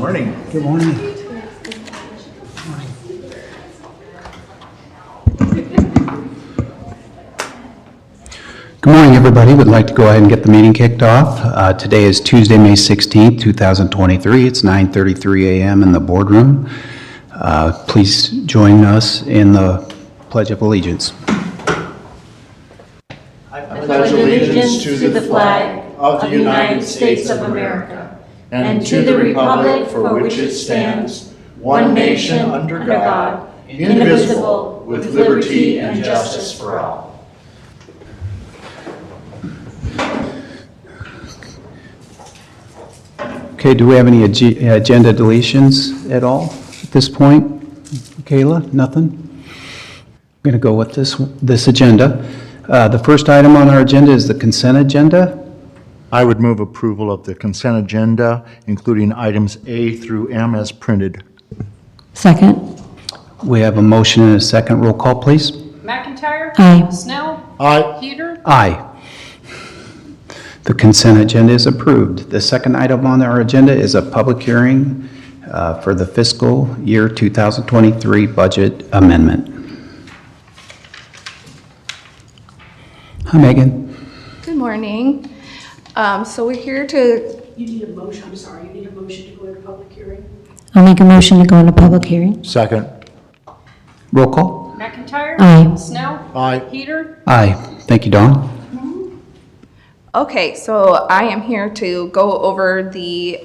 Morning. Good morning. Good morning, everybody. Would like to go ahead and get the meeting kicked off. Today is Tuesday, May 16th, 2023. It's 9:33 a.m. in the boardroom. Please join us in the Pledge of Allegiance. I pledge allegiance to the flag of the United States of America and to the republic for which it stands, one nation under God, indivisible, with liberty and justice for all. Okay, do we have any agenda deletions at all at this point? Kayla, nothing? I'm going to go with this agenda. The first item on our agenda is the consent agenda. I would move approval of the consent agenda, including items A through M as printed. Second. We have a motion and a second. Roll call, please. McIntyre. Aye. Snell. Aye. Peter. Aye. The consent agenda is approved. The second item on our agenda is a public hearing for the fiscal year 2023 budget amendment. Hi, Megan. Good morning. So we're here to, You need a motion, I'm sorry, you need a motion to go into public hearing? I'll make a motion to go into public hearing. Second. Roll call. McIntyre. Aye. Snell. Aye. Peter. Aye. Thank you, Dawn. okay, so I am here to go over the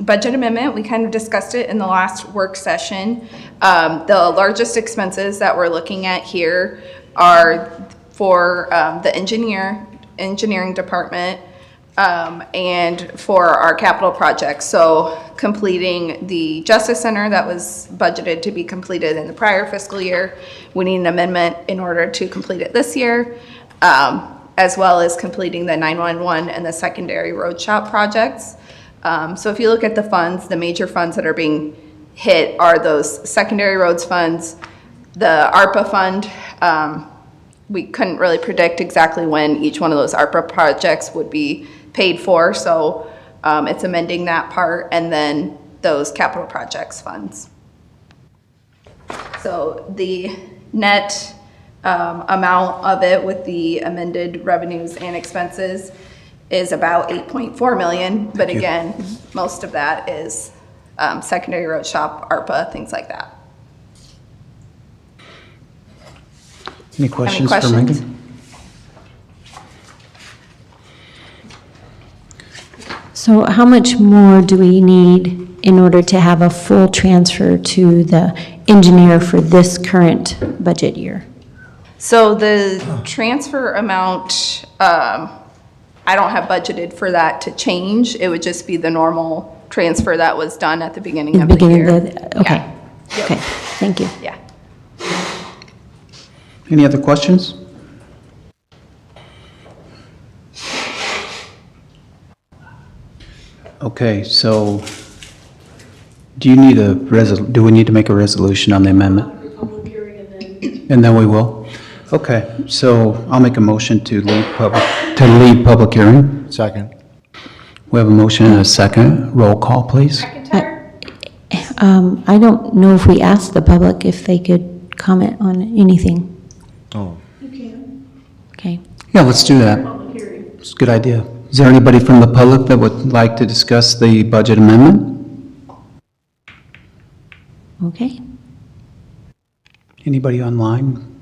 budget amendment. We kind of discussed it in the last work session. The largest expenses that we're looking at here are for the engineering department, and for our capital projects. So completing the Justice Center that was budgeted to be completed in the prior fiscal year, we need an amendment in order to complete it this year, as well as completing the 911 and the secondary road shop projects. So if you look at the funds, the major funds that are being hit are those secondary roads funds, the ARPA fund. We couldn't really predict exactly when each one of those ARPA projects would be paid for, so it's amending that part, and then those capital projects funds. So the net amount of it with the amended revenues and expenses is about 8.4 million, but again, most of that is secondary road shop, ARPA, things like that. Any questions for questions? Megan? So how much more do we need in order to have a full transfer to the engineer for this current budget year? So the transfer amount, I don't have budgeted for that to change. It would just be the normal transfer that was done at the beginning of the year. Okay. Yeah. Okay, thank you. Yeah. Any other questions? Okay, so do we need to make a resolution on the amendment? Public hearing and then And then we will? Okay, so I'll make a motion to leave public hearing. Second. We have a motion and a second. Roll call, please. McIntyre. I don't know if we asked the public if they could comment on anything. Oh. you can, Okay. Yeah, let's do that. public hearing. It's a good idea. Is there anybody from the public that would like to discuss the budget amendment? Okay. Anybody online?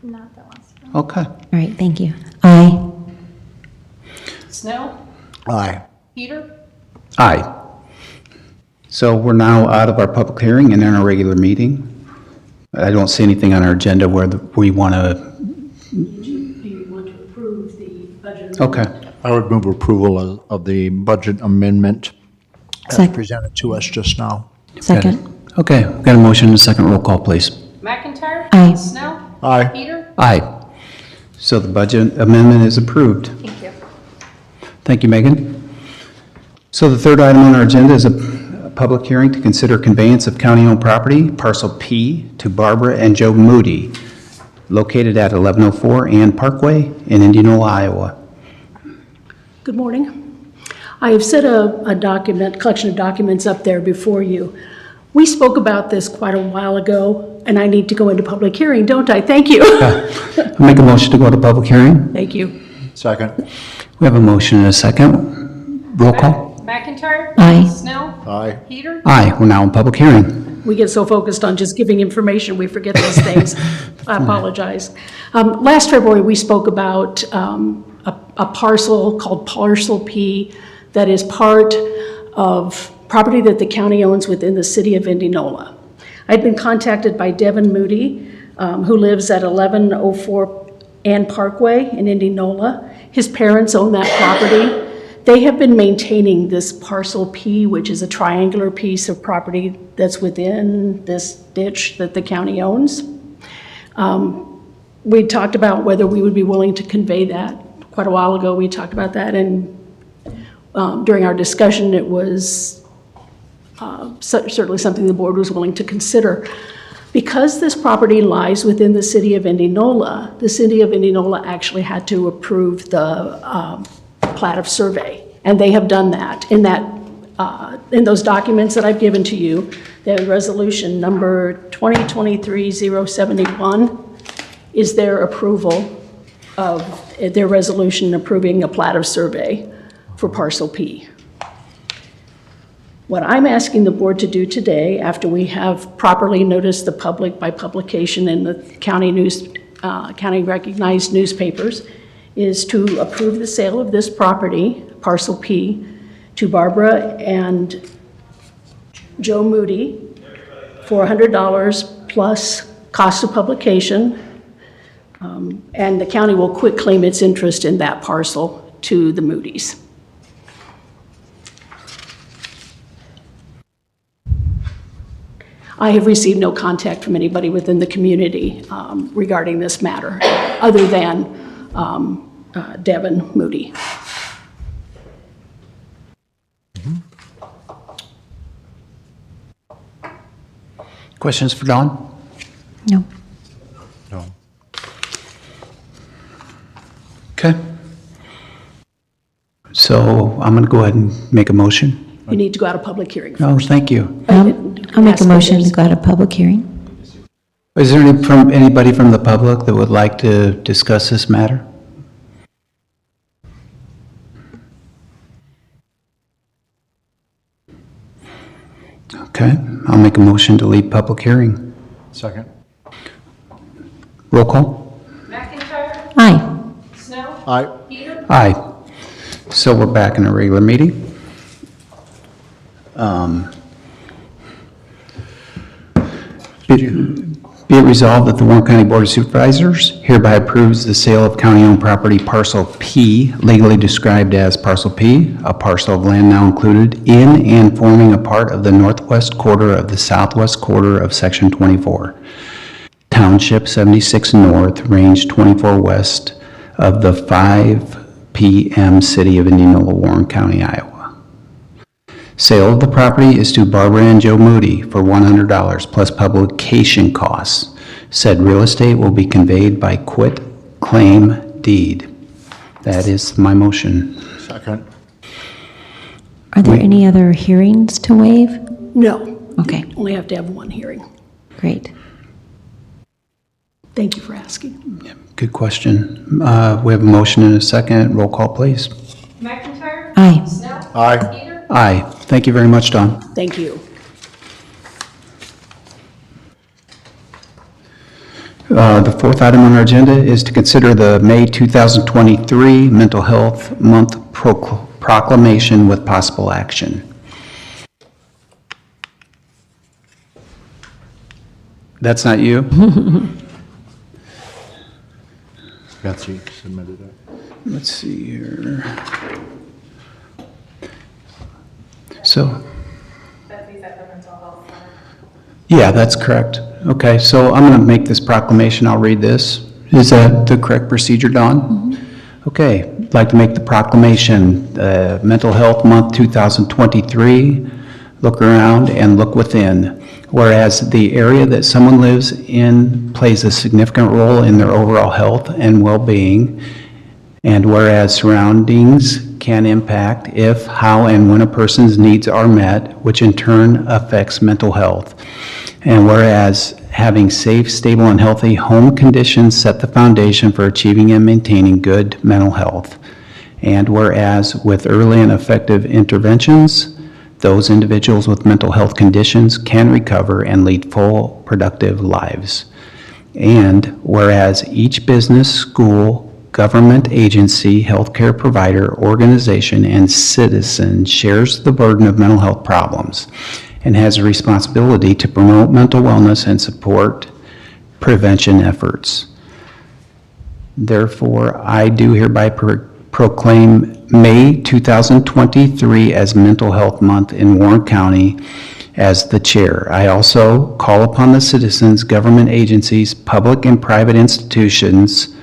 Not that wants to. Okay. All right, thank you. Aye. Snell. Aye. Peter. Aye. So we're now out of our public hearing and in our regular meeting. I don't see anything on our agenda where we want to, Do you want to approve the budget? okay. amendment? I would move approval of the budget amendment as Sec- presented to us just now. Second. Okay, we've got a motion and a second. Roll call, please. McIntyre. Aye. Snell. Aye. Peter. Aye. So the budget amendment is approved. Thank you. Thank you, Megan. So the third item on our agenda is a public hearing to consider conveyance of county-owned property, parcel P, to Barbara and Joe Moody, located at 1104 Ann Parkway in Indianola, Iowa. Good morning. I have set a collection of documents up there before you. We spoke about this quite a while ago, and I need to go into public hearing, don't I? Thank you. I'll make a motion to go to public hearing. Thank you. Second. We have a motion and a second. Roll call. McIntyre. Aye. Snell. Aye. Peter. Aye, we're now in public hearing. We get so focused on just giving information, we forget those things. I apologize. Last February, we spoke about a parcel called Parcel P that is part of property that the county owns within the city of Indianola. I'd been contacted by Devin Moody, who lives at 1104 Ann Parkway in Indianola. His parents own that property. They have been maintaining this Parcel P, which is a triangular piece of property that's within this ditch that the county owns. We talked about whether we would be willing to convey that. Quite a while ago, we talked about that, and during our discussion, it was certainly something the board was willing to consider. Because this property lies within the city of Indianola, the city of Indianola actually had to approve the plat of survey, and they have done that. In those documents that I've given to you, the resolution number 2023-071 is their approval of their resolution approving a plat of survey for Parcel P. What I'm asking the board to do today, after we have properly noticed the public by publication in the county recognized newspapers, is to approve the sale of this property, Parcel P, to Barbara and Joe Moody for $100 plus cost of publication, and the county will quit claim its interest in that parcel to the Moody's. I have received no contact from anybody within the community regarding this matter, other than Devin Moody. Questions for Dawn? No. No. Okay. So I'm going to go ahead and make a motion. You need to go out of public hearing Oh, first. thank you. I'll make a motion to go out of public hearing. Is there anybody from the public that would like to discuss this matter? Okay, I'll make a motion to leave public hearing. Second. Roll call? McIntyre. Aye. Snell. Aye. Peter. Aye. So we're back in a regular meeting. Be it resolved that the Warren County Board of Supervisors hereby approves the sale of county-owned property Parcel P, legally described as Parcel P, a parcel of land now included in and forming a part of the northwest quarter of the southwest quarter of Section 24, Township 76 North, Range 24 West of the 5 PM City of Indianola, Warren County, Iowa. Sale of the property is to Barbara and Joe Moody for $100 plus publication costs. Said real estate will be conveyed by quit claim deed. That is my motion. Second. Are there any other hearings to waive? No. Okay, Only have to have one hearing. great. Thank you for asking. Good question. We have a motion and a second. Roll call, please. McIntyre. Aye. Snell. Aye. Peter. Aye. Thank you very much, Don. Thank you. The fourth item on our agenda is to consider the May 2023 Mental Health Month proclamation with possible action. That's not you? Betsy submitted it. Let's see here. So. Yeah, that's correct. Okay, so I'm going to make this proclamation. I'll read this. Is that the correct procedure, Dawn? Okay, I'd like to make the proclamation, Mental Health Month 2023. Look around and look within. Whereas the area that someone lives in plays a significant role in their overall health and well-being, and whereas surroundings can impact if, how, and when a person's needs are met, which in turn affects mental health. And whereas having safe, stable, and healthy home conditions set the foundation for achieving and maintaining good mental health. And whereas with early and effective interventions, those individuals with mental health conditions can recover and lead full, productive lives. And whereas each business, school, government agency, healthcare provider, organization, and citizen shares the burden of mental health problems and has a responsibility to promote mental wellness and support prevention efforts. Therefore, I do hereby proclaim May 2023 as Mental Health Month in Warren County as the chair. I also call upon the citizens, government agencies, public and private institutions,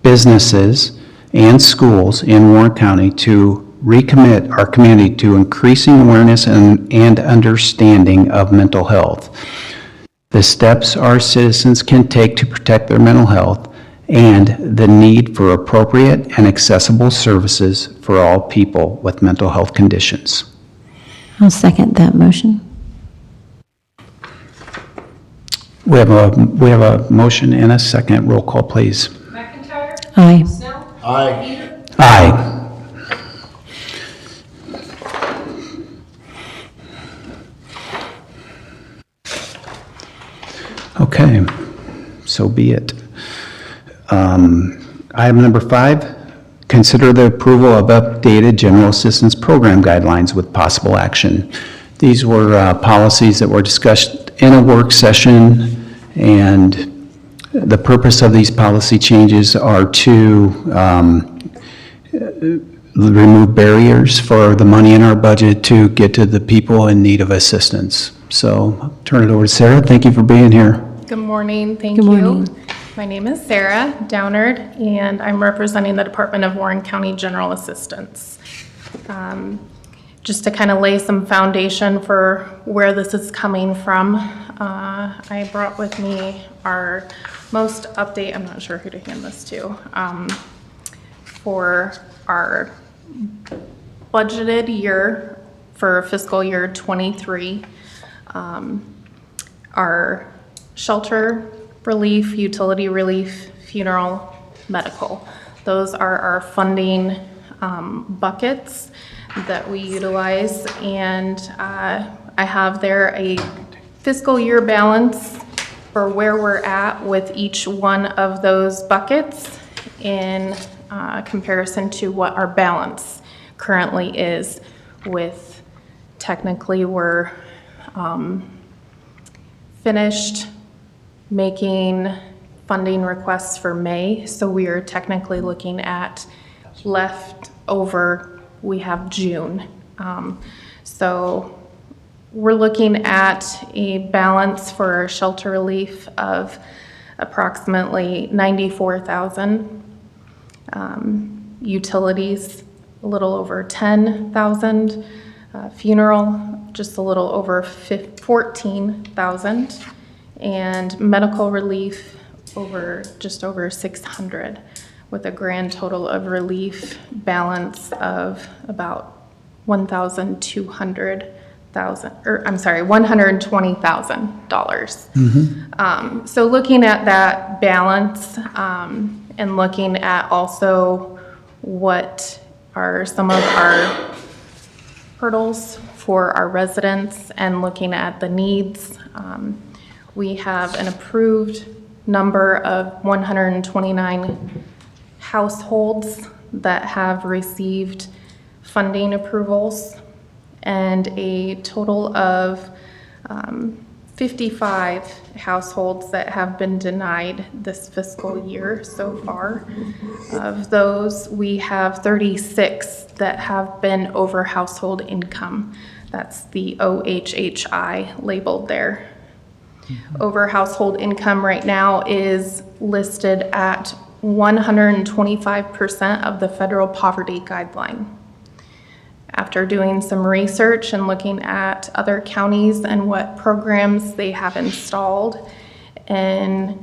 businesses, and schools in Warren County to recommit our community to increasing awareness and understanding of mental health. The steps our citizens can take to protect their mental health and the need for appropriate and accessible services for all people with mental health conditions. I'll second that motion. We have a motion and a second. Roll call, please. McIntyre. Aye. Snow. Aye. Peter. Aye. Okay, so be it. Item number 5, consider the approval of updated general assistance program guidelines with possible action. These were policies that were discussed in a work session, and the purpose of these policy changes are to remove barriers for the money in our budget to get to the people in need of assistance. So I'll turn it over to Sarah. Thank you for being here. Good morning, thank Good you. morning. My name is Sarah Downard, and I'm representing the Department of Warren County General Assistance. Just to kind of lay some foundation for where this is coming from, I brought with me our most update, I'm not sure who to hand this to, for our budgeted year for fiscal year '23. Our shelter relief, utility relief, funeral, medical. Those are our funding buckets that we utilize, and I have there a fiscal year balance for where we're at with each one of those buckets in comparison to what our balance currently is with, technically we're finished making funding requests for May, so we are technically looking at left over, we have June. So we're looking at a balance for our shelter relief of approximately $94,000. Utilities, a little over $10,000. Funeral, just a little over $14,000. And medical relief just over 600, with a grand total of relief balance of about $120,000. So looking at that balance and looking at also what are some of our hurdles for our residents and looking at the needs. We have an approved number of 129 households that have received funding approvals, and a total of 55 households that have been denied this fiscal year so far. Of those, we have 36 that have been over household income. That's the OHHI labeled there. Over household income right now is listed at 125% of the federal poverty guideline. After doing some research and looking at other counties and what programs they have installed in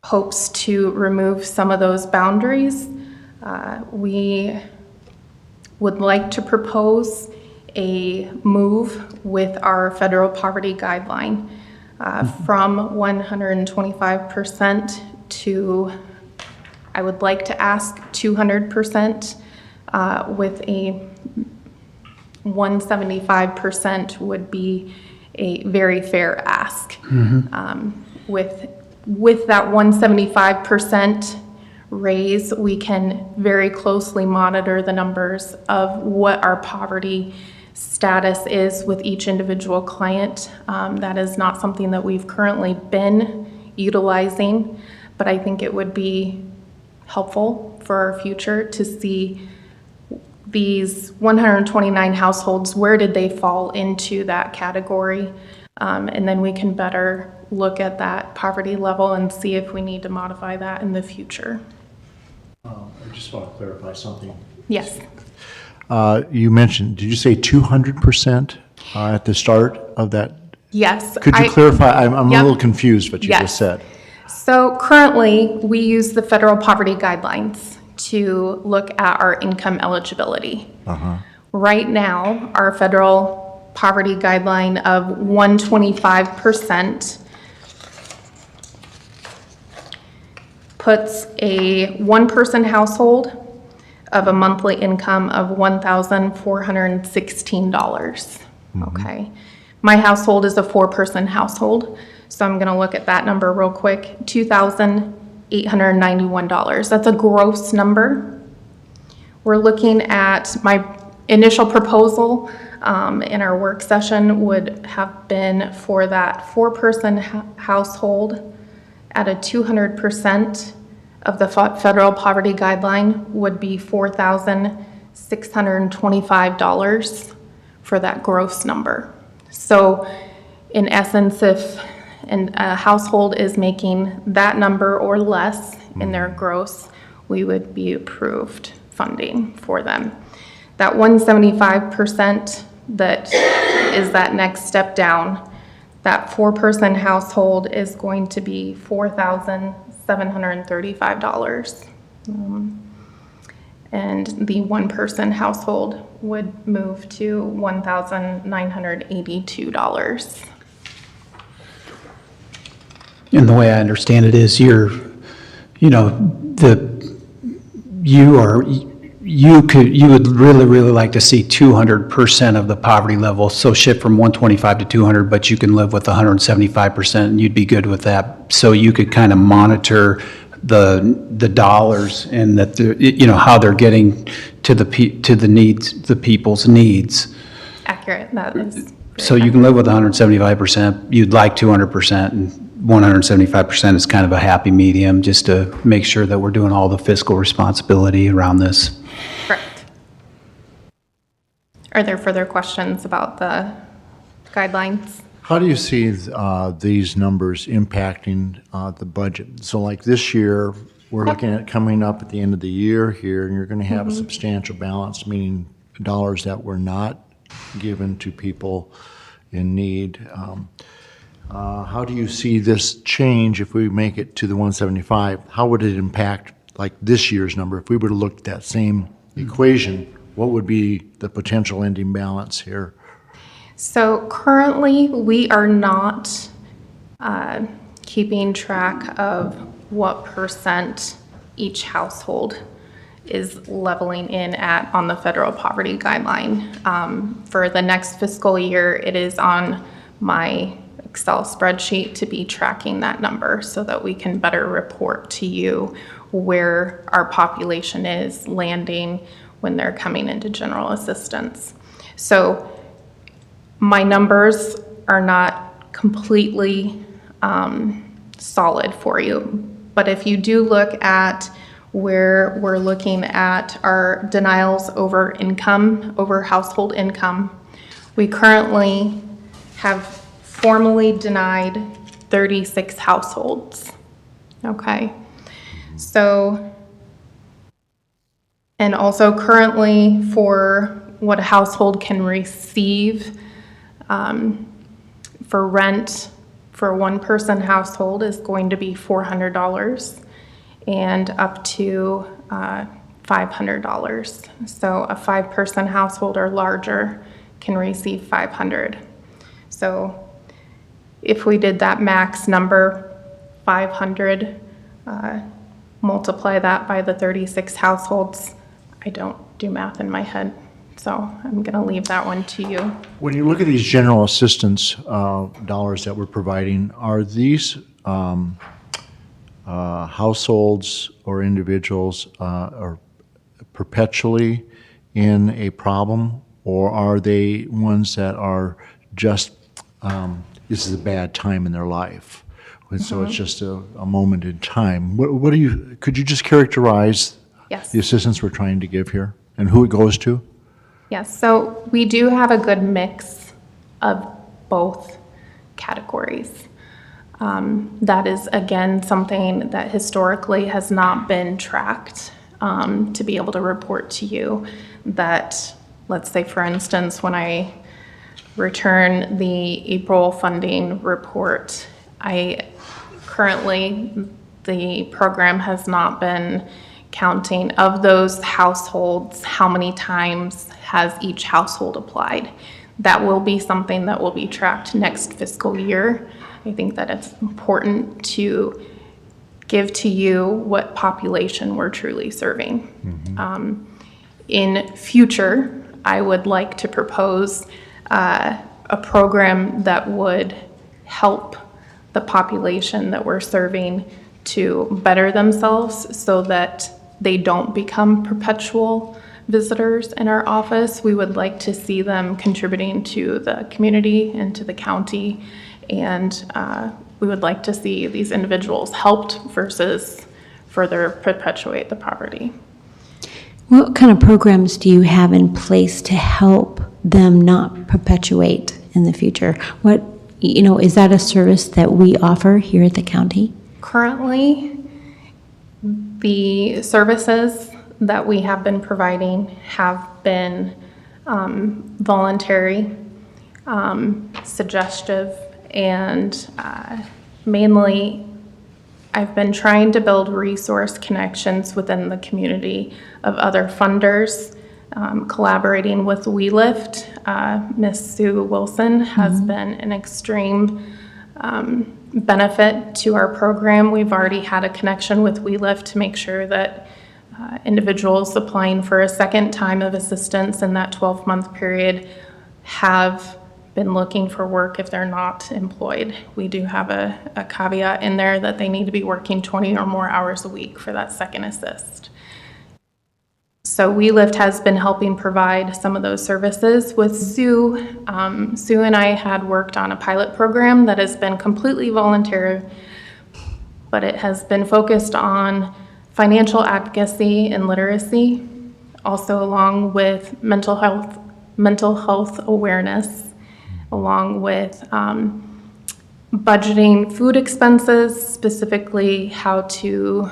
hopes to remove some of those boundaries, we would like to propose a move with our federal poverty guideline from 125% to, I would like to ask 200%, with a 175% would be a very fair ask. With that 175% raise, we can very closely monitor the numbers of what our poverty status is with each individual client. That is not something that we've currently been utilizing, but I think it would be helpful for our future to see these 129 households, where did they fall into that category? And then we can better look at that poverty level and see if we need to modify that in the future. I just want to clarify something. Yes. You mentioned, did you say 200% at the start of that? Yes. Could you clarify? I'm a Yep. little confused what you Yes. just said. So currently, we use the federal poverty guidelines to look at our income eligibility. Right now, our federal poverty guideline of 125% puts a one-person household of a monthly income of $1,416. Okay. My household is a four-person household, so I'm going to look at that number real quick. $2,891. That's a gross number. We're looking at my initial proposal in our work session would have been for that four-person household at a 200% of the federal poverty guideline would be $4,625 for that gross number. So in essence, if a household is making that number or less in their gross, we would be approved funding for them. That 175% that is that next step down, that four-person household is going to be $4,735. And the one-person household would move to $1,982. And the way I understand it is you would really like to see 200% of the poverty level, so shift from 125 to 200, but you can live with 175% and you'd be good with that. So you could kind of monitor the dollars and that how they're getting to the people's needs. Accurate, that is. So you can live with 175%, you'd like 200%, and 175% is kind of a happy medium, just to make sure that we're doing all the fiscal responsibility around this. Correct. Are there further questions about the guidelines? How do you see these numbers impacting the budget? So like this year, we're looking at coming up at the end of the year here, and you're going to have a substantial balance, meaning dollars that were not given to people in need. How do you see this change if we make it to the 175? How would it impact like this year's number? If we were to look at that same equation, what would be the potential ending balance here? So currently, we are not keeping track of what percent each household is leveling in at on the federal poverty guideline. For the next fiscal year, it is on my Excel spreadsheet to be tracking that number so that we can better report to you where our population is landing when they're coming into general assistance. So my numbers are not completely solid for you, but if you do look at where we're looking at our denials over income, over household income, we currently have formally denied 36 households, okay? So, and also currently for what a household can receive for rent for a one-person household is going to be $400 and up to $500. So a 5-person household or larger can receive $500. So if we did that max number, 500, multiply that by the 36 households, I don't do math in my head, so I'm going to leave that one to you. When you look at these general assistance dollars that we're providing, are these households or individuals are perpetually in a problem, or are they ones that are just, this is a bad time in their life? And so it's just a moment in time. What do you, could you just characterize Yes. the assistance we're trying to give here and who it goes to? Yes, so we do have a good mix of both categories. That is, again, something that historically has not been tracked, to be able to report to you that, let's say, for instance, when I return the April funding report, currently, the program has not been counting of those households, how many times has each household applied. That will be something that will be tracked next fiscal year. I think that it's important to give to you what population we're truly serving. In future, I would like to propose a program that would help the population that we're serving to better themselves so that they don't become perpetual visitors in our office. We would like to see them contributing to the community and to the county, and we would like to see these individuals helped versus further perpetuate the poverty. What kind of programs do you have in place to help them not perpetuate in the future? What, is that a service that we offer here at the county? Currently, the services that we have been providing have been voluntary, suggestive, and mainly I've been trying to build resource connections within the community of other funders, collaborating with WeLift. Miss Sue Wilson has been an extreme benefit to our program. We've already had a connection with WeLift to make sure that individuals applying for a second time of assistance in that 12-month period have been looking for work if they're not employed. We do have a caveat in there that they need to be working 20 or more hours a week for that second assist. So WeLift has been helping provide some of those services. With Sue, Sue and I had worked on a pilot program that has been completely voluntary, but it has been focused on financial advocacy and literacy, also along with mental health awareness, along with budgeting food expenses, specifically how to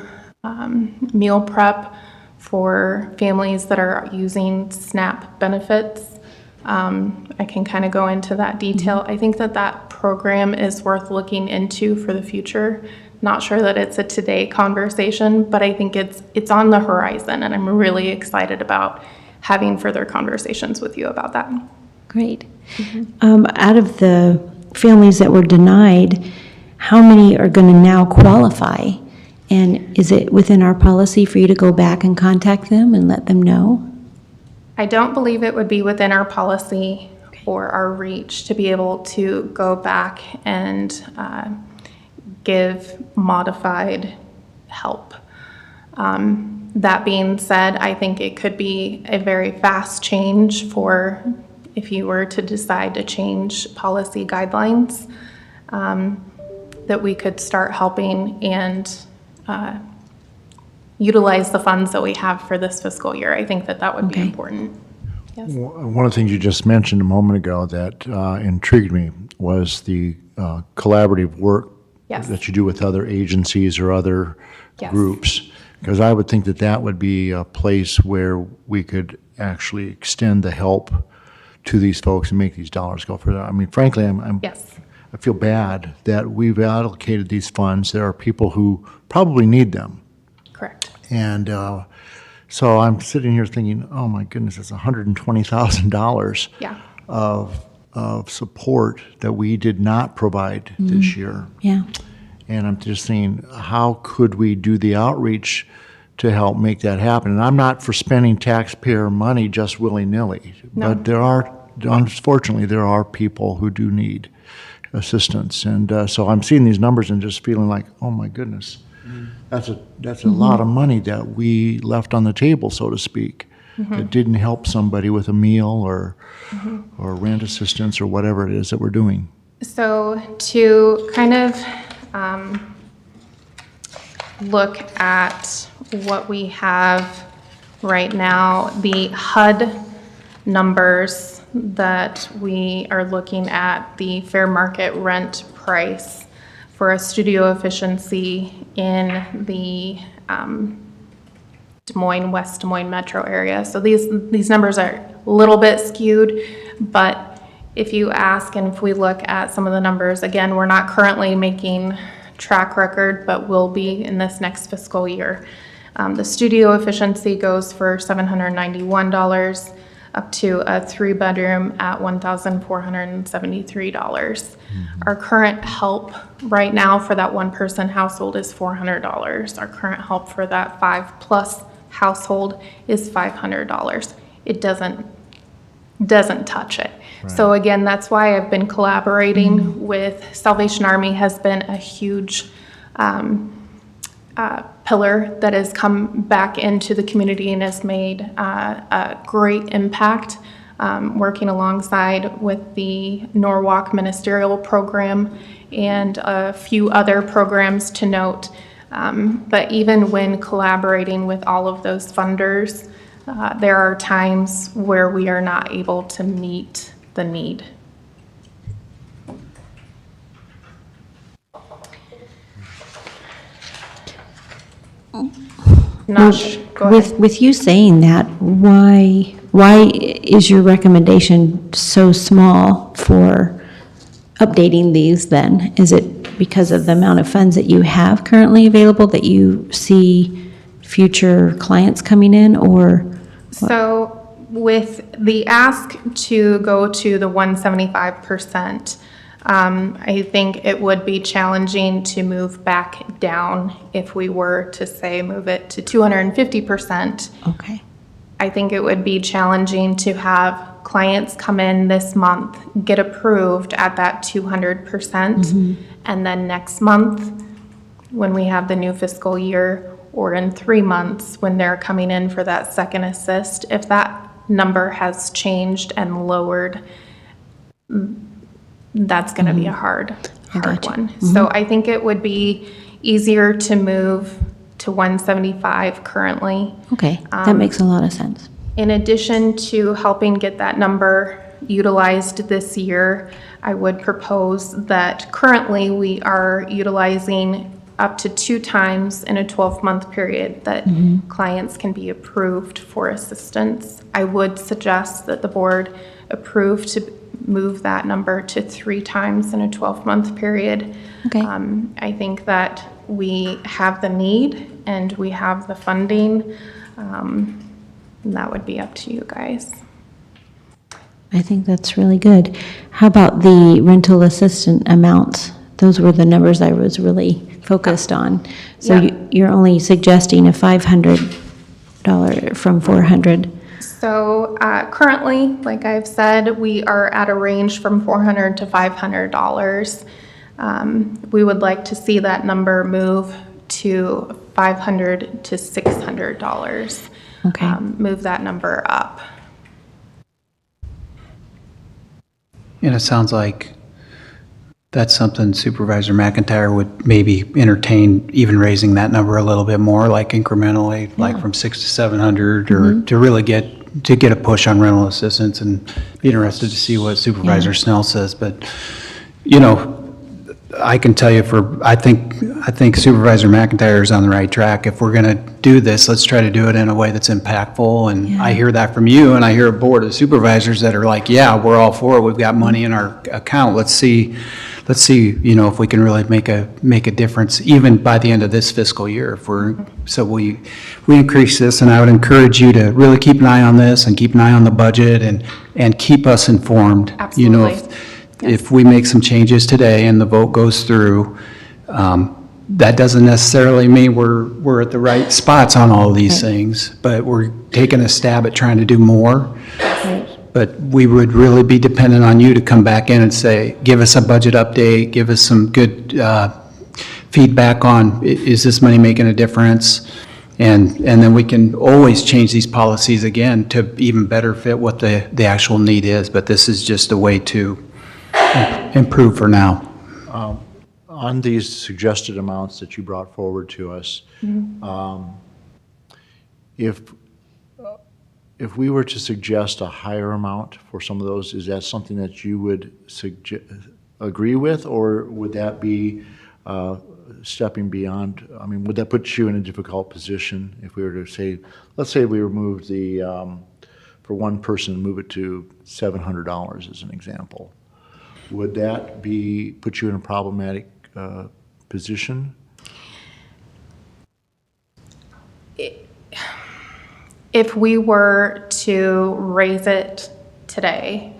meal prep for families that are using SNAP benefits. I can kind of go into that detail. I think that program is worth looking into for the future. Not sure that it's a today conversation, but I think it's on the horizon, and I'm really excited about having further conversations with you about that. Great. Out of the families that were denied, how many are going to now qualify? And is it within our policy for you to go back and contact them and let them know? I don't believe it would be within our policy or our reach to be able to go back and give modified help. That being said, I think it could be a very fast change for if you were to decide to change policy guidelines, that we could start helping and utilize the funds that we have for this fiscal year. I think that would be important. Yes. One of the things you just mentioned a moment ago that intrigued me was the collaborative work Yes. that you do with other agencies or other Yes. groups. Because I would think that would be a place where we could actually extend the help to these folks and make these dollars go further. I mean, frankly, Yes. I feel bad that we've allocated these funds. There are people who probably need them. Correct. And So I'm sitting here thinking, oh my goodness, it's $120,000 Yeah. of support that we did not provide this year. Yeah. And I'm just thinking, how could we do the outreach to help make that happen? And I'm not for spending taxpayer money just willy-nilly, but unfortunately, there are people who do need assistance. And so I'm seeing these numbers and just feeling like, oh my goodness, that's a lot of money that we left on the table, so to speak. That didn't help somebody with a meal or rent assistance or whatever it is that we're doing. So to kind of look at what we have right now, the HUD numbers that we are looking at, the fair market rent price for a studio efficiency in the West Des Moines metro area. So these numbers are a little bit skewed, but if you ask and if we look at some of the numbers, again, we're not currently making track record, but will be in this next fiscal year. The studio efficiency goes for $791 up to a 3-bedroom at $1,473. Our current help right now for that one-person household is $400. Our current help for that 5+ household is $500. It doesn't touch it. Right. So again, that's why I've been collaborating with Salvation Army. Has been a huge pillar that has come back into the community and has made a great impact, working alongside with the Norwalk Ministerial Program and a few other programs to note. But even when collaborating with all of those funders, there are times where we are not able to meet the need. Go ahead. With you saying that, why is your recommendation so small for updating these then? Is it because of the amount of funds that you have currently available that you see future clients coming in, or? So with the ask to go to the 175%, I think it would be challenging to move back down if we were to say move it to 250%. Okay. I think it would be challenging to have clients come in this month, get approved at that 200%, and then next month, when we have the new fiscal year, or in 3 months when they're coming in for that second assist, if that number has changed and lowered, that's going to be a hard one. So I think it would be easier to move to 175 currently. Okay, that makes a lot of sense. In addition to helping get that number utilized this year, I would propose that currently we are utilizing up to 2 times in a 12-month period that clients can be approved for assistance. I would suggest that the board approve to move that number to 3 times in a 12-month period. Okay. I think that we have the need and we have the funding, and that would be up to you guys. I think that's really good. How about the rental assistant amounts? Those were the numbers I was really focused on. So Yeah. you're only suggesting a $500 from $400. So currently, like I've said, we are at a range from $400 to $500. We would like to see that number move to $500 to $600. Okay. Move that number up. And it sounds like that's something Supervisor McIntyre would maybe entertain, even raising that number a little bit more, like incrementally, like from 600 to 700, or to really get a push on rental assistance, and be interested to see what Supervisor Snell says. But, you know, I can tell you I think Supervisor McIntyre is on the right track. If we're going to do this, let's try to do it in a way that's impactful. And I hear that from you, and I hear a board of supervisors that are like, yeah, we're all for it. We've got money in our account. Let's see let's see, if we can really make a difference even by the end of this fiscal year. So we increase this, and I would encourage you to really keep an eye on this and keep an eye on the budget and keep us informed. Absolutely. If we make some changes today and the vote goes through, that doesn't necessarily mean we're at the right spots on all of these things, but we're taking a stab at trying to do more. But we would really be dependent on you to come back in and say, give us a budget update, give us some good feedback on, is this money making a difference? And then we can always change these policies again to even better fit what the actual need is. But this is just a way to improve for now. On these suggested amounts that you brought forward to us, if we were to suggest a higher amount for some of those, is that something that you would agree with, or would that be stepping beyond? I mean, would that put you in a difficult position if we were to say, let's say we removed the, for one person, move it to $700 as an example? Would that put you in a problematic position? If we were to raise it today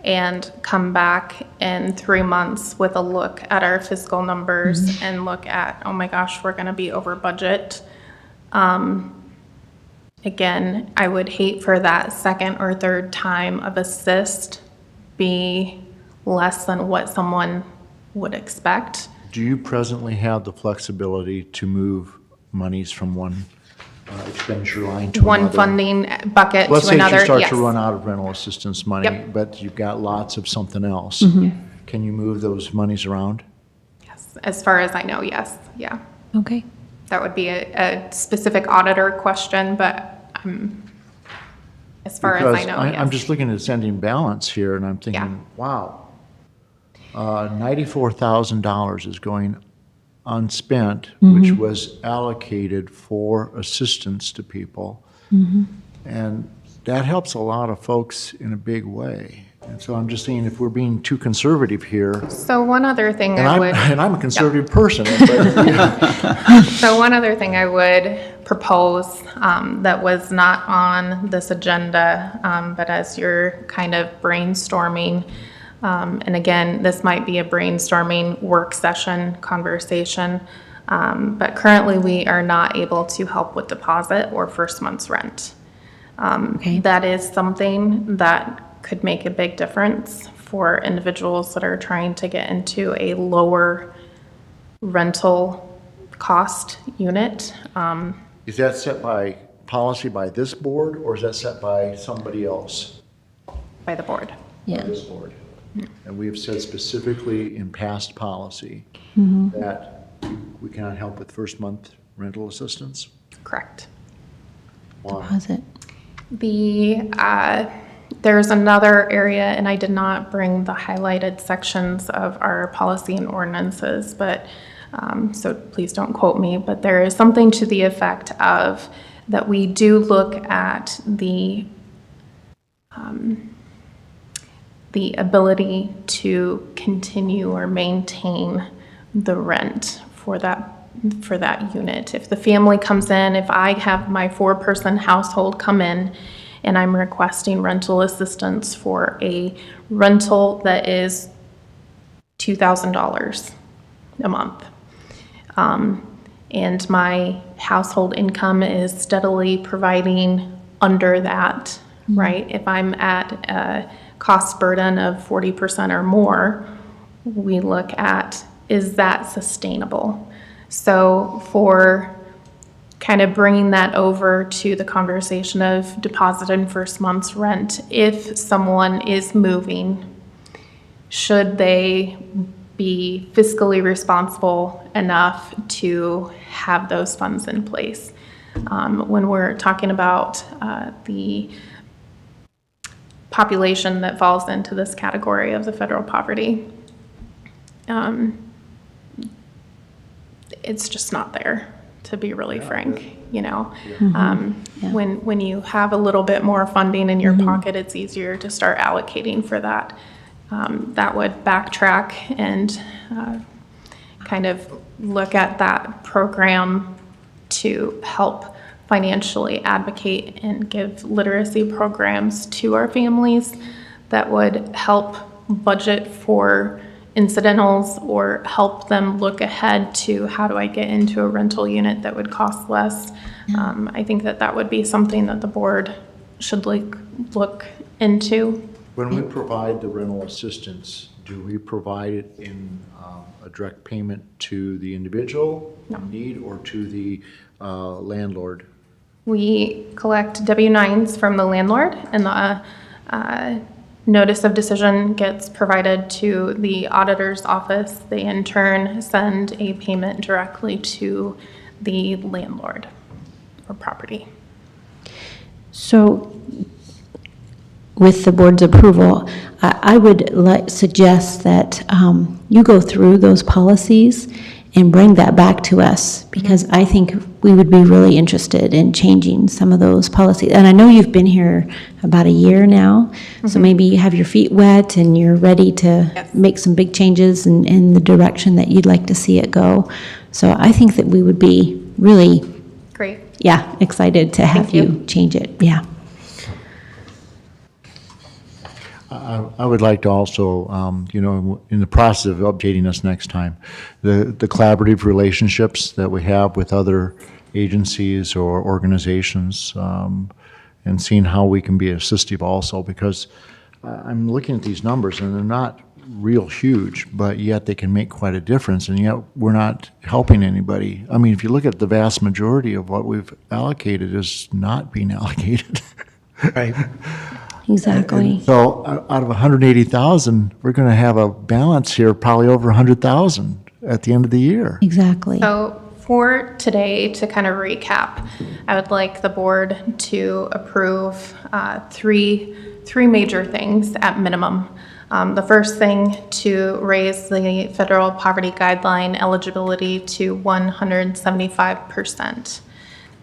and come back in 3 months with a look at our fiscal numbers and look at, oh my gosh, we're going to be over budget. Again, I would hate for that second or third time of assist be less than what someone would expect. Do you presently have the flexibility to move monies from one expenditure line to another? One funding bucket Let's to say another, you start yes. to run out of rental assistance money, Yep. but you've got lots of something else. Can you move those monies around? Yes, as far as I know, yes, yeah. Okay. That would be a specific auditor question, but as far as I Because know, I'm yes. just looking at ending balance here, and I'm thinking, Yeah. wow, $94,000 is going unspent, which was allocated for assistance to people. And that helps a lot of folks in a big way. And so I'm just saying, if we're being too conservative here, So one other thing and I would. I'm a conservative person, but So one other thing I would propose that was not on this agenda, but as you're kind of brainstorming, and again, this might be a brainstorming work session conversation, but currently we are not able to help with deposit or first month's rent. Okay. That is something that could make a big difference for individuals that are trying to get into a lower rental cost unit. is that set by policy by this board, or is that set by somebody else? By the board. Yeah. This board. And we have said specifically in past policy that we cannot help with first month rental assistance. Correct. Why? Deposit. There's another area, and I did not bring the highlighted sections of our policy and ordinances, but, so please don't quote me, but there is something to the effect of that we do look at the ability to continue or maintain the rent for that unit. If the family comes in, if I have my 4-person household come in and I'm requesting rental assistance for a rental that is $2,000 a month, and my household income is steadily providing under that, right? If I'm at a cost burden of 40% or more, we look at, is that sustainable? So for kind of bringing that over to the conversation of deposit and first month's rent, if someone is moving, should they be fiscally responsible enough to have those funds in place? When we're talking about the population that falls into this category of the federal poverty, it's just not there, to be really frank, you know? When you have a little bit more funding in your pocket, it's easier to start allocating for that. that would backtrack and kind of look at that program to help financially advocate and give literacy programs to our families that would help budget for incidentals or help them look ahead to how do I get into a rental unit that would cost less. I think that that would be something that the board should look into. When we provide the rental assistance, do we provide it in a direct payment to the individual in need or to the landlord? We collect W-9s from the landlord, and the notice of decision gets provided to the auditor's office. They in turn send a payment directly to the landlord or property. So with the board's approval, I would suggest that you go through those policies and bring that back to us, because I think we would be really interested in changing some of those policies. And I know you've been here about a year now, so maybe you have your feet wet and you're ready to make some big changes in the direction that you'd like to see it go. So I think that we would be really, Great. excited to have you change it, I would like to also, in the process of updating us next time, the collaborative relationships that we have with other agencies or organizations, and seeing how we can be assistive also, because I'm looking at these numbers and they're not real huge, but yet they can make quite a difference, and yet we're not helping anybody. I mean, if you look at the vast majority of what we've allocated is not being allocated. Right. exactly. So out of 180,000, we're going to have a balance here, probably over 100,000 at the end of the year. Exactly. So for today, to kind of recap, I would like the board to approve three major things at minimum. The first thing, to raise the federal poverty guideline eligibility to 175%.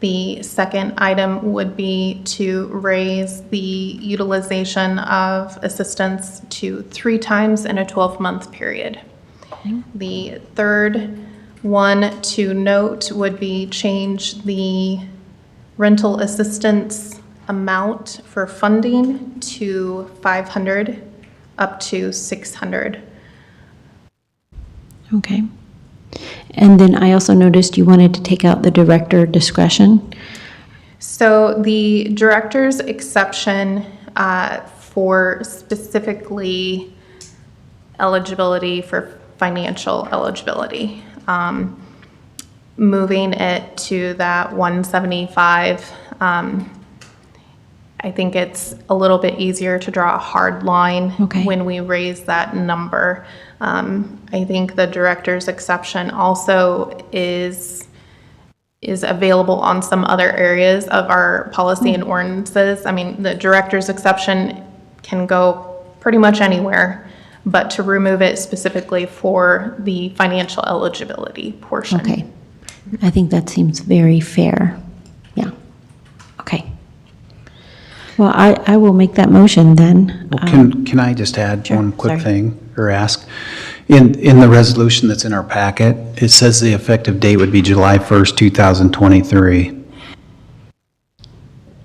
The second item would be to raise the utilization of assistance to 3 times in a 12-month period. The third one to note would be change the rental assistance amount for funding to 500 up to 600. Okay. And then I also noticed you wanted to take out the director discretion. So the director's exception for specifically eligibility for financial eligibility, moving it to that 175, I think it's a little bit easier to draw a hard line when we raise that number. I think the director's exception also is available on some other areas of our policy and ordinances. I mean, the director's exception can go pretty much anywhere, but to remove it specifically for the financial eligibility portion. Okay. I think that seems very fair. Yeah. Okay. Well, I will make that motion then. Can I just add Sure, one quick sorry. thing, or ask? In the resolution that's in our packet, it says the effective date would be July 1st, 2023. You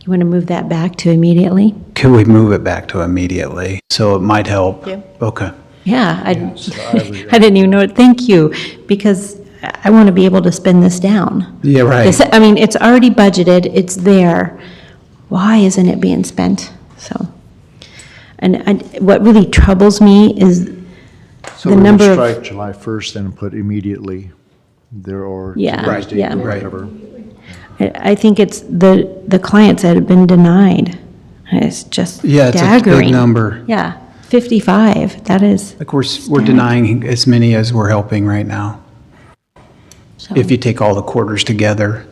want to move that back to immediately? Could we move it back to immediately? So it might help. Yeah. Okay. Yeah, I would- I didn't even know it. Thank you, because I want to be able to spend this down. Yeah, right. I mean, it's already budgeted, it's there. Why isn't it being spent? So, and what really troubles me is So the we would number of, strike July 1st and put immediately there, or Yeah, today's date, yeah. or Right. whatever. I think it's the clients that have been denied. It's just Yeah, it's a staggering. big number. Yeah, 55, that is, Of course, we're denying as many as we're helping right now, so, if you take all the quarters together.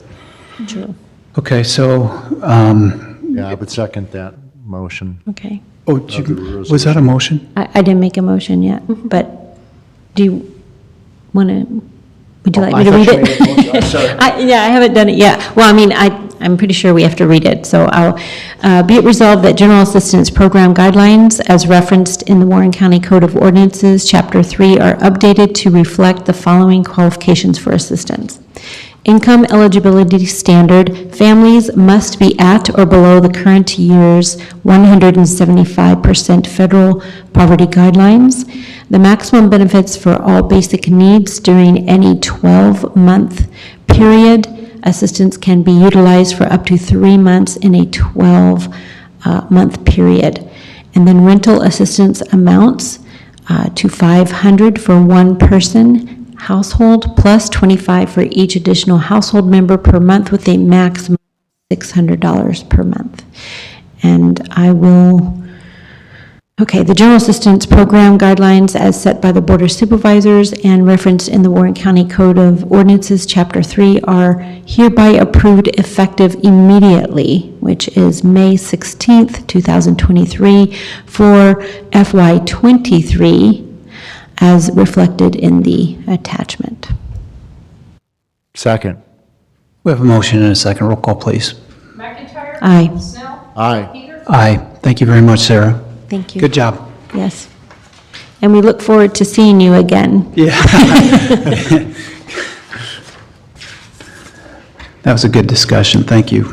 true. Okay, so, Yeah, I would second that motion. Okay. was that a motion? I didn't make a motion yet, but do you want to, would you like me to read it? I'm sorry. Yeah, I haven't done it yet. Well, I mean, I I'm pretty sure we have to read it. So I'll, be it resolved that general assistance program guidelines as referenced in the Warren County Code of Ordinances, Chapter 3, are updated to reflect the following qualifications for assistance. Income eligibility standard, families must be at or below the current year's 175% federal poverty guidelines. The maximum benefits for all basic needs during any 12-month period. Assistance can be utilized for up to 3 months in a 12-month period. And then rental assistance amounts to $500 for one person household, plus $25 for each additional household member per month, with a maximum of $600 per month. And I will, okay, the general assistance program guidelines as set by the Board of Supervisors and referenced in the Warren County Code of Ordinances, Chapter 3, are hereby approved effective immediately, which is May 16th, 2023, for FY '23, as reflected in the attachment. Second. We have a motion and a second. Roll call, please. McIntyre. Aye. Snell. Aye. Peter. Aye. Thank you very much, Sarah. Thank you. Good job. Yes. And we look forward to seeing you again. Yeah. That was a good discussion. Thank you.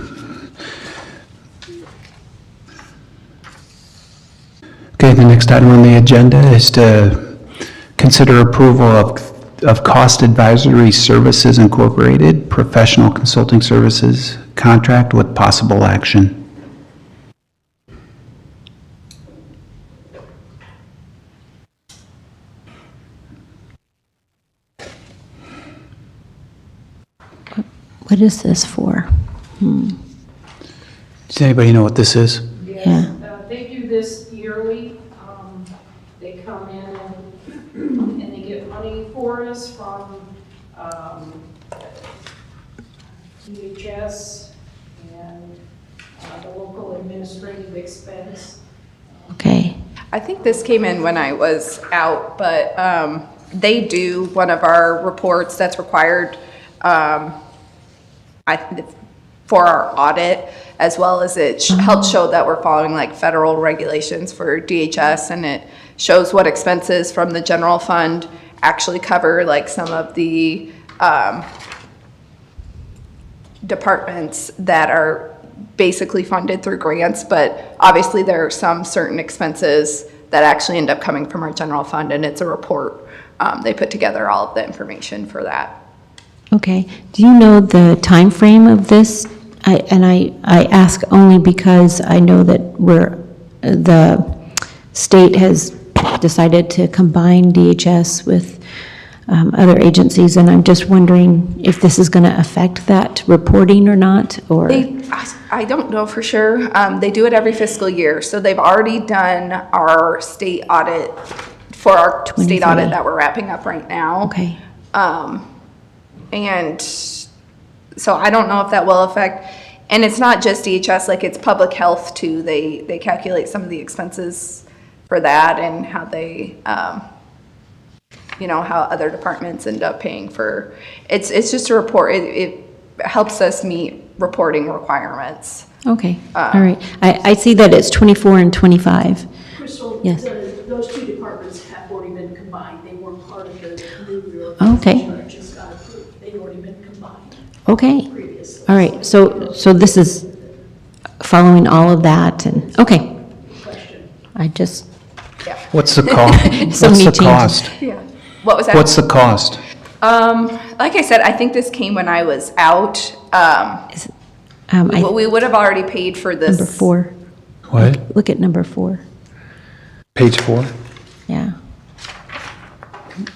Okay, the next item on the agenda is to consider approval of Cost Advisory Services Incorporated Professional Consulting Services contract with possible action. What is this for? Does anybody know what this is? Yeah. They do this yearly. They come in and they get money for us from DHS and the local administrative expense. Okay. I think this came in when I was out, but they do one of our reports that's required for our audit, as well as it helps show that we're following like federal regulations for DHS, and it shows what expenses from the general fund actually cover like some of the departments that are basically funded through grants, but obviously there are some certain expenses that actually end up coming from our general fund, and it's a report. They put together all of the information for that. Okay. Do you know the time frame of this? I ask only because I know that the state has decided to combine DHS with other agencies, and I'm just wondering if this is going to affect that reporting or not, or? I don't know for sure. They do it every fiscal year, so they've already done our state audit for our state 23. audit that we're wrapping up right now. Okay. And so I don't know if that will affect, and it's not just DHS, like it's public health too. They calculate some of the expenses for that and how they, how other departments end up paying for, it's just a report. It helps us meet reporting requirements. Okay. All right. I see that it's 24 and 25. Crystal, Yes. those two departments have already been combined. They weren't part of the new reorganization. Okay. that just got approved. They've already been combined Okay. previously. All right. So this is following all of that, and, okay. Question. I just, What's the cost? So What's many the changes. cost? Yeah. What was that? What's the cost? Like I said, I think this came when I was out. We would have already paid for this. number 4. What? Look at number 4. Page 4? Yeah.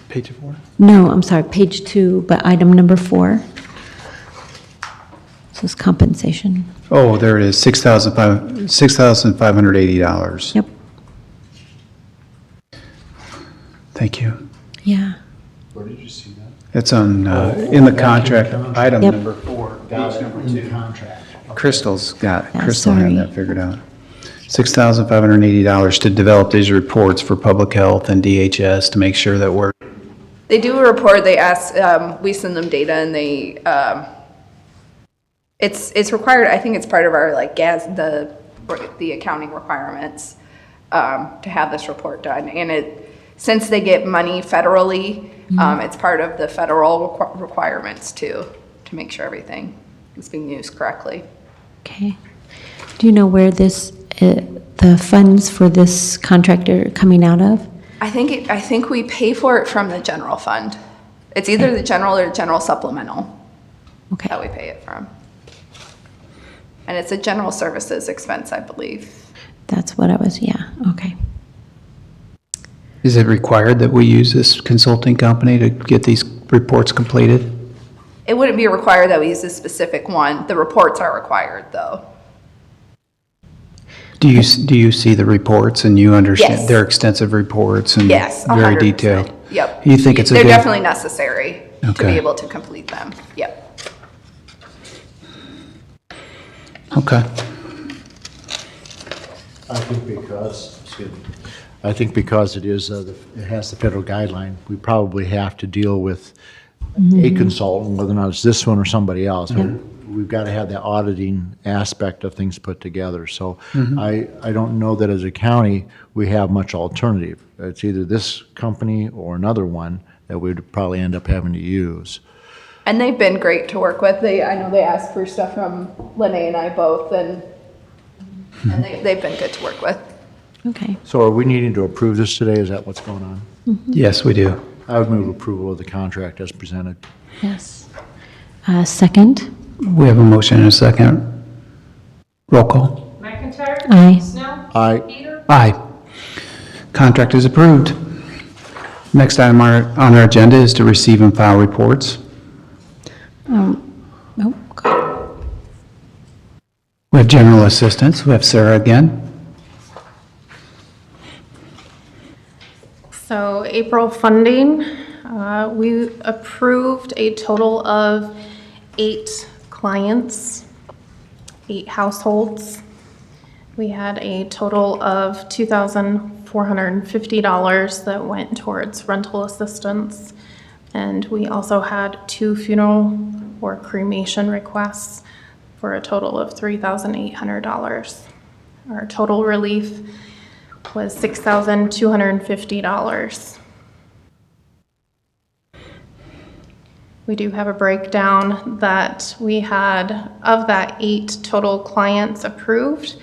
Page 4? No, I'm sorry, page 2, but item number 4. This is compensation. Oh, there it is, $6,580. Yep. Thank you. Yeah. It's on, in the contract, item Yep. number 4. Got it in the contract. Crystal Yeah, had sorry. that figured out. $6,580 to develop these reports for public health and DHS to make sure that we're, They do a report, they ask, we send them data, and they It's required, I think it's part of our like the accounting requirements to have this report done. And since they get money federally, it's part of the federal requirements too, to make sure everything is being used correctly. Okay. Do you know where the funds for this contract are coming out of? I think we pay for it from the general fund. It's either the general or general supplemental Okay. that we pay it from. And it's a general services expense, I believe. That's what I was, yeah, okay. Is it required that we use this consulting company to get these reports completed? It wouldn't be required that we use this specific one. The reports are required, though. Do you see the reports and you understand Yes. they're extensive reports and Yes, very 100%. detailed? Yep. You think it's a They're good? definitely necessary to be Okay. able to complete them. Yep. Okay. I think because it is, it has the federal guideline, we probably have to deal with a consultant, whether or not it's this one or somebody else. We've got to have the auditing aspect of things put together. So I don't know that as a county, we have much alternative. It's either this company or another one that we'd probably end up having to use. And they've been great to work with. I know they asked for stuff from Lene and I both, and they've been good to work with. Okay. So are we needing to approve this today? Is that what's going on? Yes, we do. I would move approval of the contract as presented. Yes. Second? We have a motion and a second. Roll call. McIntyre. Aye. Snow. Aye. Peter. Aye. Contract is approved. Next item on our agenda is to receive and file reports. Oh, God. We have general assistance. We have Sarah again. So April funding, we approved a total of 8 clients, 8 households. We had a total of $2,450 that went towards rental assistance. And we also had 2 funeral or cremation requests for a total of $3,800. Our total relief was $6,250. We do have a breakdown that we had of that 8 total clients approved,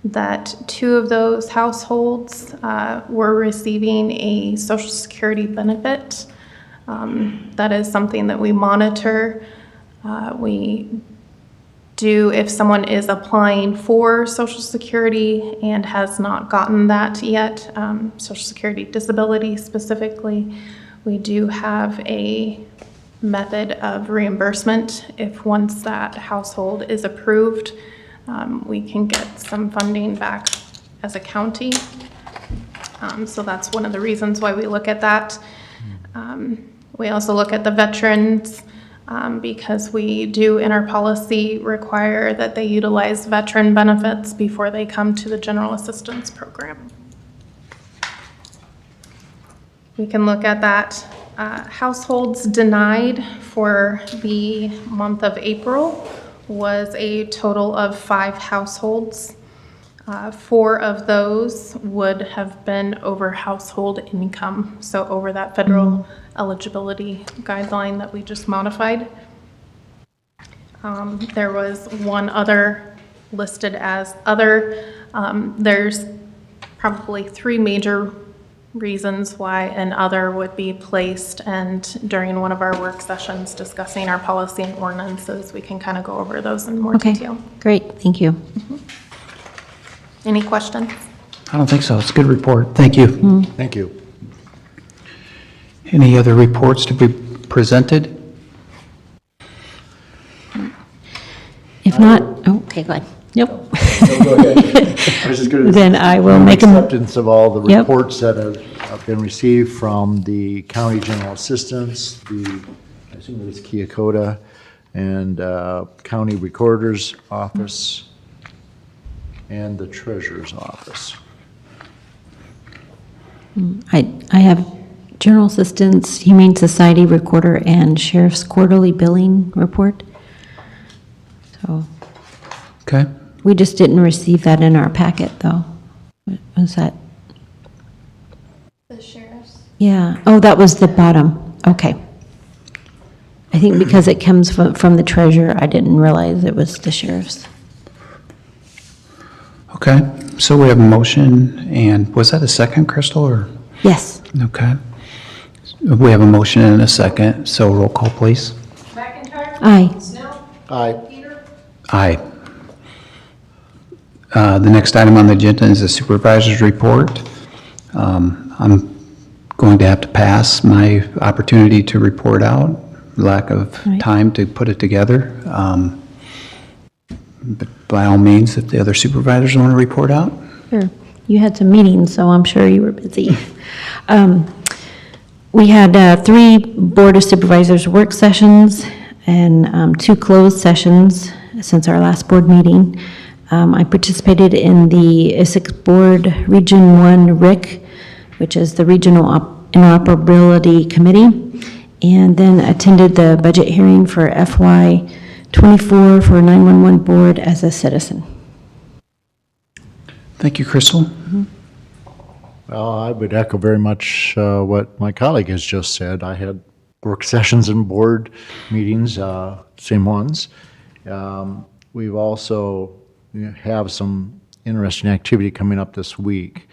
that 2 of those households were receiving a Social Security benefit. That is something that we monitor. We do, if someone is applying for Social Security and has not gotten that yet, Social Security disability specifically, we do have a method of reimbursement. If once that household is approved, we can get some funding back as a county. So that's one of the reasons why we look at that. We also look at the veterans because we do in our policy require that they utilize veteran benefits before they come to the general assistance program. We can look at that. Households denied for the month of April was a total of 5 households. 4 of those would have been over household income, so over that federal eligibility guideline that we just modified. There was 1 other listed as other. There's probably 3 major reasons why an other would be placed, and during one of our work sessions discussing our policy and ordinances, we can kind of go over those in more Okay, detail. great, thank you. Any questions? I don't think so. It's a good report. Thank you. Thank you. Any other reports to be presented? If not, oh, okay, go ahead. Yep. I was just gonna- Then I will make a, Acceptance of all the Yep. reports that have been received from the county general assistants, I assume it was Keokota, and county recorder's office, and the treasurer's office. I have general assistance, Humane Society recorder, and sheriff's quarterly billing report. So Okay. We just didn't receive that in our packet, though. Was that? The sheriff's. Yeah, oh, that was the bottom, okay. I think because it comes from the treasurer, I didn't realize it was the sheriff's. Okay, so we have a motion, and was that a second, Crystal, or? Yes, Okay. We have a motion and a second, so roll call, please. McIntyre? aye. Snell? Aye. Peter? Aye. The next item on the agenda is the supervisor's report. I'm going to have to pass my opportunity to report out, lack of Right. time to put it together. But by all means, if the other supervisors want to report out. Sure. You had some meetings, so I'm sure you were busy. We had 3 Board of Supervisors work sessions and 2 closed sessions since our last board meeting. I participated in the Essex Board Region 1 RIC, which is the Regional Interoperability Committee, and then attended the budget hearing for FY '24 for 911 Board as a citizen. Thank you, Crystal. Well, I would echo very much what my colleague has just said. I had work sessions and board meetings, same ones. We've also have some interesting activity coming up this week.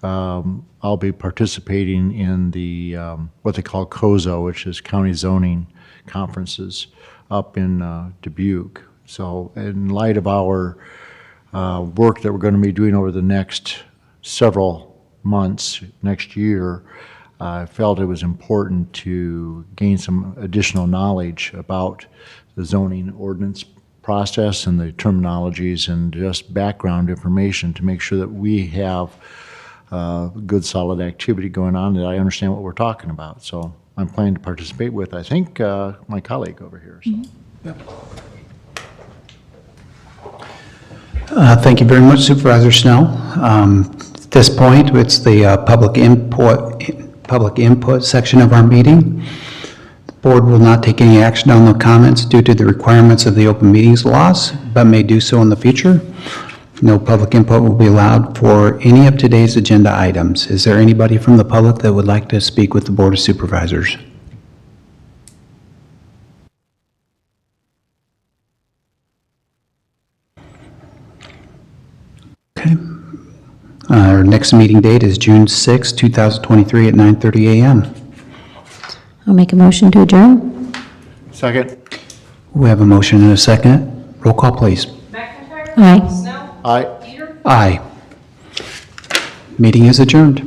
I'll be participating in the, what they call COZO, which is County Zoning Conferences up in Dubuque. So in light of our work that we're going to be doing over the next several months, next year, I felt it was important to gain some additional knowledge about the zoning ordinance process and the terminologies and just background information to make sure that we have good, solid activity going on, that I understand what we're talking about. So I'm planning to participate with, I think, my colleague over here. So. Thank you very much, Supervisor Snell. At this point, it's the public input section of our meeting. The board will not take any action on the comments due to the requirements of the open meetings laws, but may do so in the future. No public input will be allowed for any of today's agenda items. Is there anybody from the public that would like to speak with the Board of Supervisors? Okay. Our next meeting date is June 6, 2023 at 9:30 a.m. I'll make a motion to adjourn. Second. We have a motion and a second. Roll call, please. McIntyre? Aye. Snell? Aye. Peter? Aye. Meeting is adjourned.